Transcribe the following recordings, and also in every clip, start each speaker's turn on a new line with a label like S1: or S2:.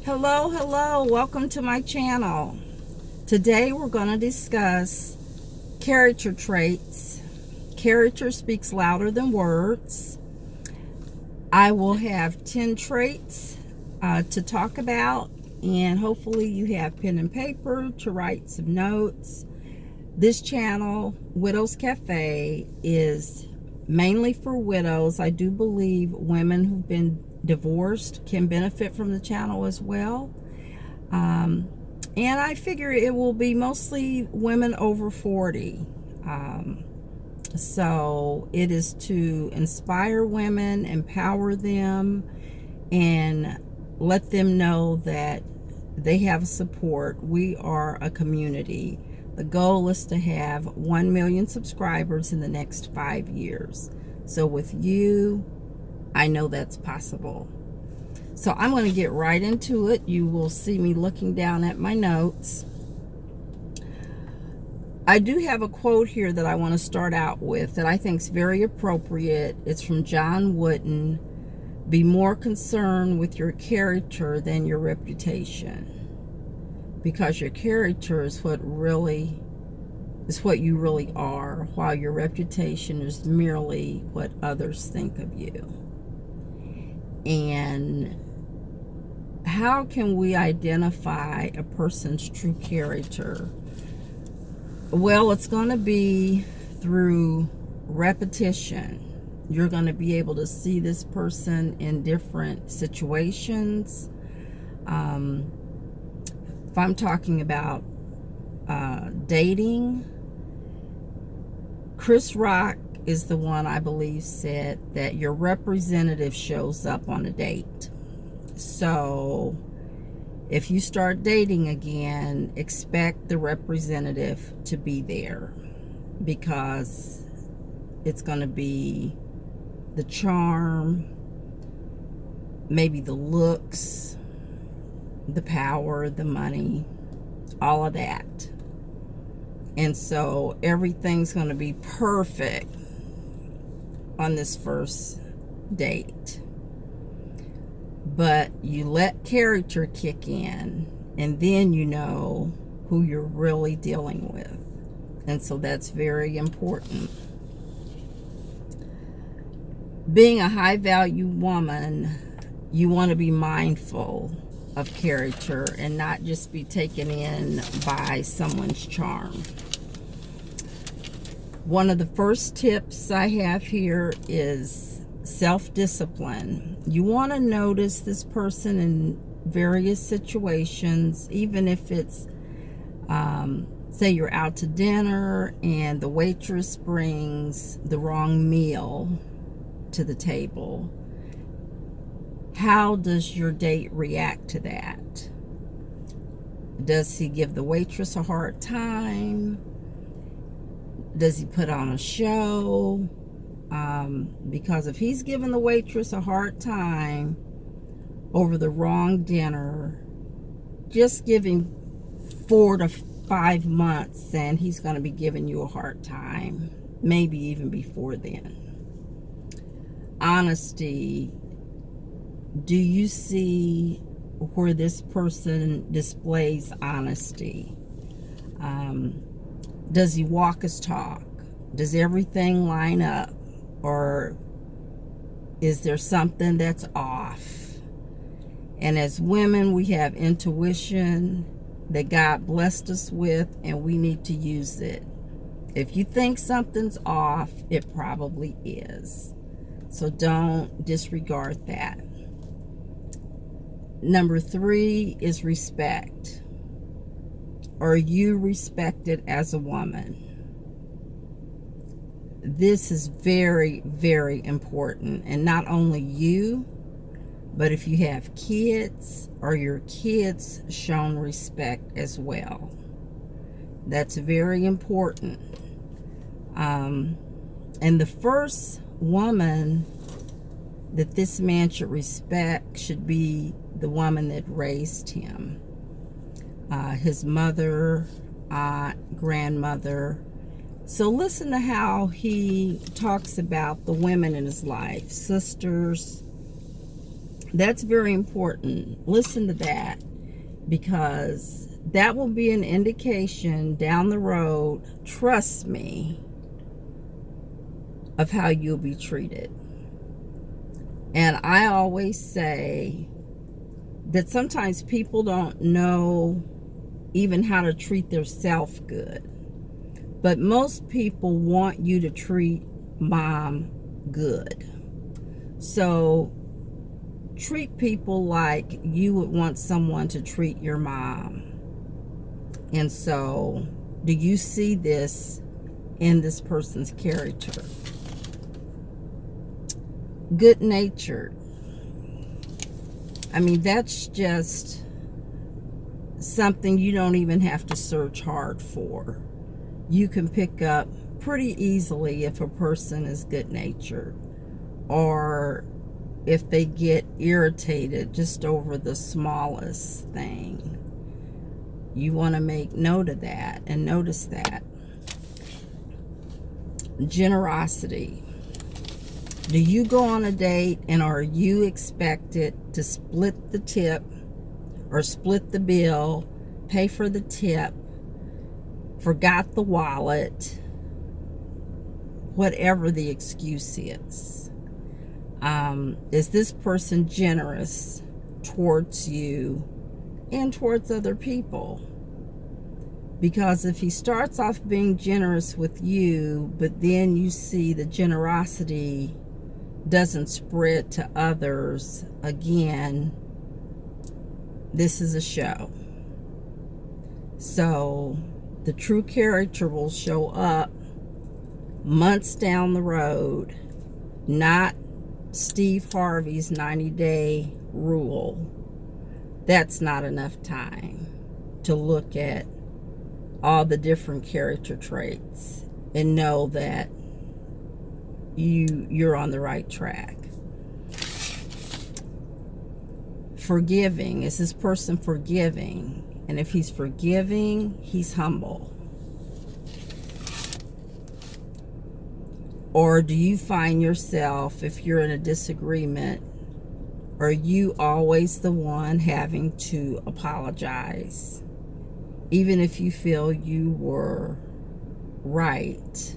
S1: Hello, welcome to my channel. Today we're going to discuss character traits. Character speaks louder than words. I will have 10 traits to talk about, and hopefully you have pen and paper to write some notes. This channel, Widows Cafe, is mainly for widows. I do believe women who've been divorced can benefit from the channel as well. And I figure it will be mostly women over 40. So it is to inspire women, empower them, and let them know that they have support. We are a community. The goal is to have 1 million subscribers in the next 5 years. So with you, I know that's possible. So I'm going to get right into it. You will see me looking down at my notes. I do have a quote here that I want to start out with that I think is very appropriate. It's from John Wooden. Be more concerned with your character than your reputation, because your character is what you really are, while your reputation is merely what others think of you. And how can we identify a person's true character? Well, it's going to be through repetition. You're going to be able to see this person in different situations. If I'm talking about dating, Chris Rock is the one I believe said that your representative shows up on a date. So if you start dating again, expect the representative to be there, because it's going to be the charm, maybe the looks, the power, the money, all of that. And so everything's going to be perfect on this first date. But you let character kick in, and then you know who you're really dealing with. And so that's very important. Being a high value woman, you want to be mindful of character and not just be taken in by someone's charm. One of the first tips I have here is self-discipline. You want to notice this person in various situations, even if it's, say you're out to dinner and the waitress brings the wrong meal to the table. How does your date react to that? Does he give the waitress a hard time? Does he put on a show? Because if he's giving the waitress a hard time over the wrong dinner, just give him 4 to 5 months and he's going to be giving you a hard time, maybe even before then. Honesty. Do you see where this person displays honesty? Does he walk his talk? Does everything line up? Or is there something that's off? And as women, we have intuition that God blessed us with, and we need to use it. If you think something's off, it probably is. So don't disregard that. Number 3 is respect. Are you respected as a woman? This is very, very important. And not only you, but if you have kids, are your kids shown respect as well? That's very important. And the first woman that this man should respect should be the woman that raised him. His mother, aunt, grandmother. So listen to how he talks about the women in his life. Sisters, That's very important. Listen to that, because that will be an indication down the road, trust me, of how you'll be treated. And I always say that sometimes people don't know even how to treat themselves good. But most people want you to treat mom good. So treat people like you would want someone to treat your mom. And so, do you see this in this person's character? Good-natured. I mean, that's just something you don't even have to search hard for. You can pick up pretty easily if a person is good-natured, or if they get irritated just over the smallest thing. You want to make note of that and notice that. Generosity. Do you go on a date and are you expected to split the tip or split the bill, pay for the tip, forgot the wallet, whatever the excuse is? Is this person generous towards you and towards other people? Because if he starts off being generous with you, but then you see the generosity doesn't spread to others, again, this is a show. So the true character will show up months down the road, not Steve Harvey's 90-day rule. That's not enough time to look at all the different character traits and know that you're on the right track. Forgiving. Is this person forgiving? And if he's forgiving, he's humble. Or do you find yourself, if you're in a disagreement, are you always the one having to apologize? Even if you feel you were right,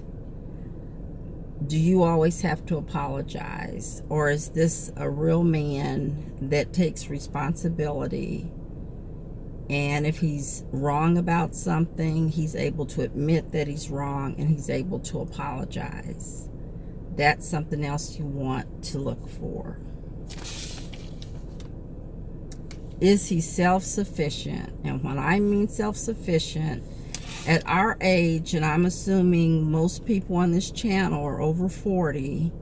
S1: do you always have to apologize? Or is this a real man that takes responsibility, and if he's wrong about something, he's able to admit that he's wrong and he's able to apologize? That's something else you want to look for. Is he self-sufficient? And when I mean self-sufficient, at our age, and I'm assuming most people on this channel are over 40,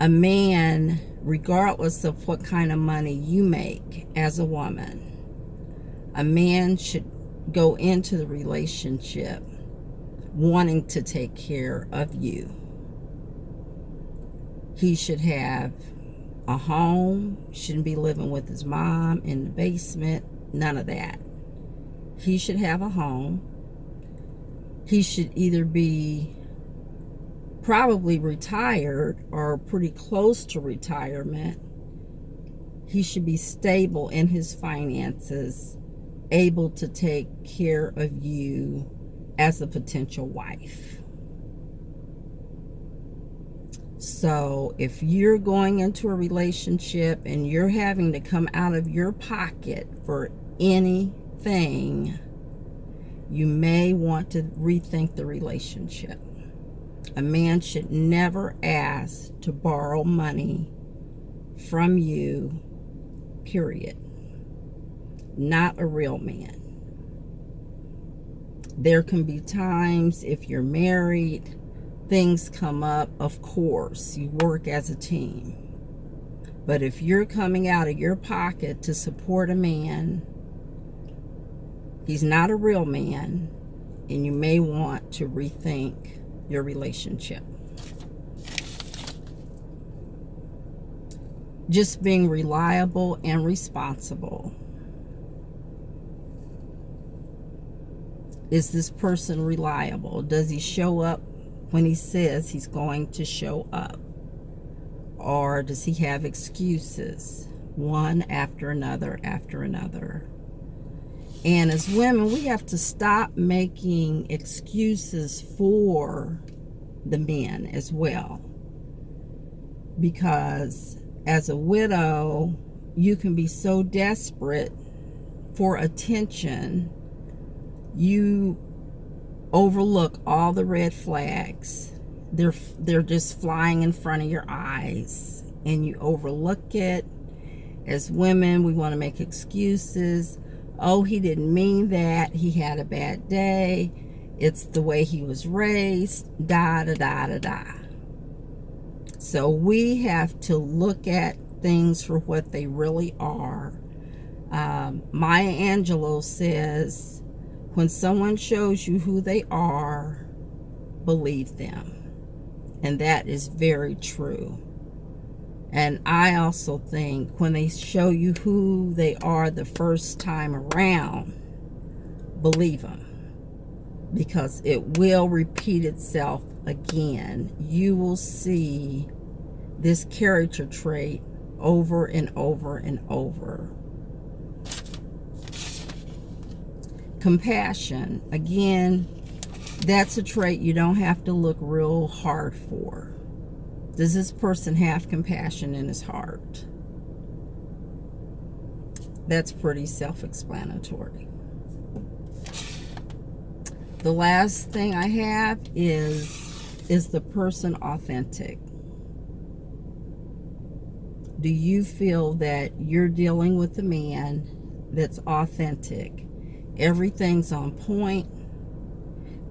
S1: a man, regardless of what kind of money you make as a woman, a man should go into the relationship wanting to take care of you. He should have a home, shouldn't be living with his mom in the basement, none of that. He should have a home. He should either be probably retired or pretty close to retirement. He should be stable in his finances, able to take care of you as a potential wife. So if you're going into a relationship and you're having to come out of your pocket for anything, you may want to rethink the relationship. A man should never ask to borrow money from you, period. Not a real man. There can be times, if you're married, things come up, of course, you work as a team. But if you're coming out of your pocket to support a man, he's not a real man, and you may want to rethink your relationship. Just being reliable and responsible. Is this person reliable? Does he show up when he says he's going to show up? or does he have excuses? One after another after another. And as women, we have to stop making excuses for the men as well. Because as a widow, you can be so desperate for attention, you overlook all the red flags. They're just flying in front of your eyes, and you overlook it. As women, we want to make excuses. Oh, he didn't mean that. He had a bad day. It's the way he was raised. Da da da da da. So we have to look at things for what they really are. Maya Angelou says, when someone shows you who they are, believe them. And that is very true. And I also think when they show you who they are the first time around, believe them. Because it will repeat itself again. You will see this character trait over and over and over. Compassion. Again, that's a trait you don't have to look real hard for. Does this person have compassion in his heart? That's pretty self-explanatory. The last thing I have is the person authentic? Do you feel that you're dealing with a man that's authentic? Everything's on point.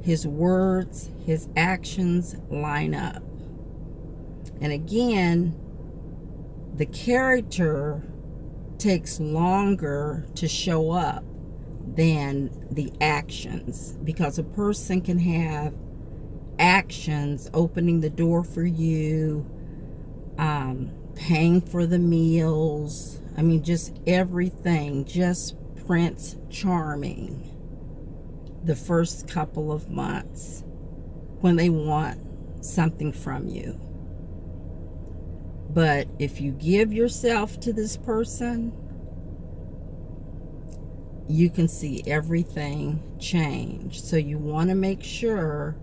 S1: His words, his actions line up. And again, the character takes longer to show up than the actions, because a person can have actions opening the door for you, paying for the meals, I mean, just everything, just Prince Charming the first couple of months when they want something from you. But if you give yourself to this person, you can see everything change. So you want to make sure,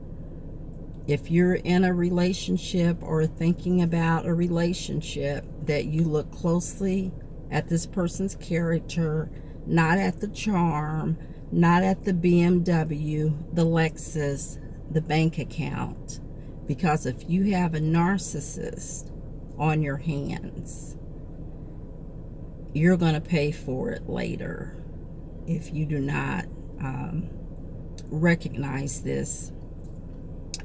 S1: if you're in a relationship or thinking about a relationship, that you look closely at this person's character, not at the charm, not at the BMW, the Lexus, the bank account. Because if you have a narcissist on your hands, you're going to pay for it later if you do not recognize this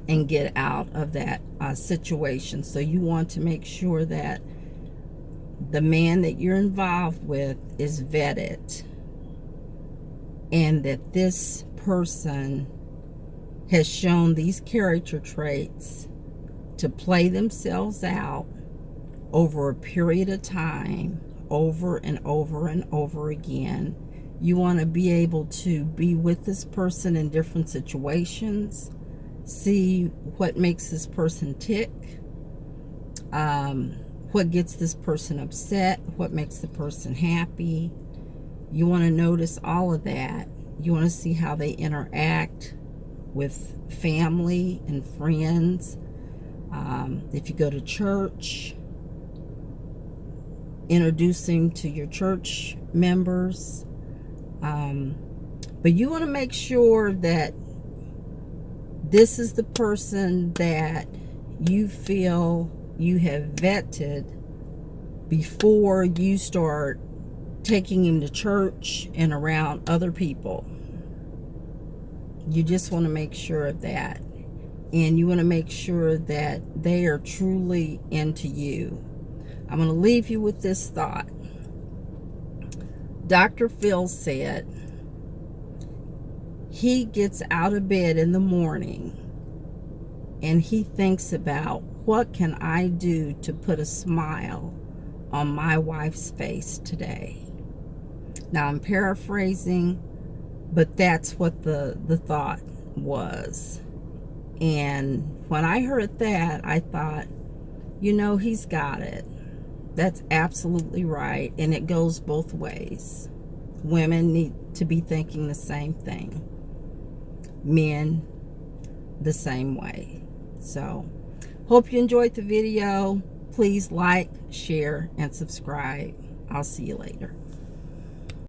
S1: and get out of that situation. So you want to make sure that the man that you're involved with is vetted, and that this person has shown these character traits to play themselves out over a period of time, over and over and over again. You want to be able to be with this person in different situations, see what makes this person tick, what gets this person upset, what makes the person happy. You want to notice all of that. You want to see how they interact with family and friends. If you go to church, introducing to your church members. But you want to make sure that this is the person that you feel you have vetted before you start taking him to church and around other people. You just want to make sure of that. And you want to make sure that they are truly into you. I'm going to leave you with this thought. Dr. Phil said he gets out of bed in the morning and he thinks about, what can I do to put a smile on my wife's face today? Now I'm paraphrasing, but that's what the thought was. And when I heard that, I thought, you know he's got it. That's absolutely right. And it goes both ways. Women need to be thinking the same thing. Men, the same way. So, hope you enjoyed the video. Please like, share, and subscribe. I'll see you later.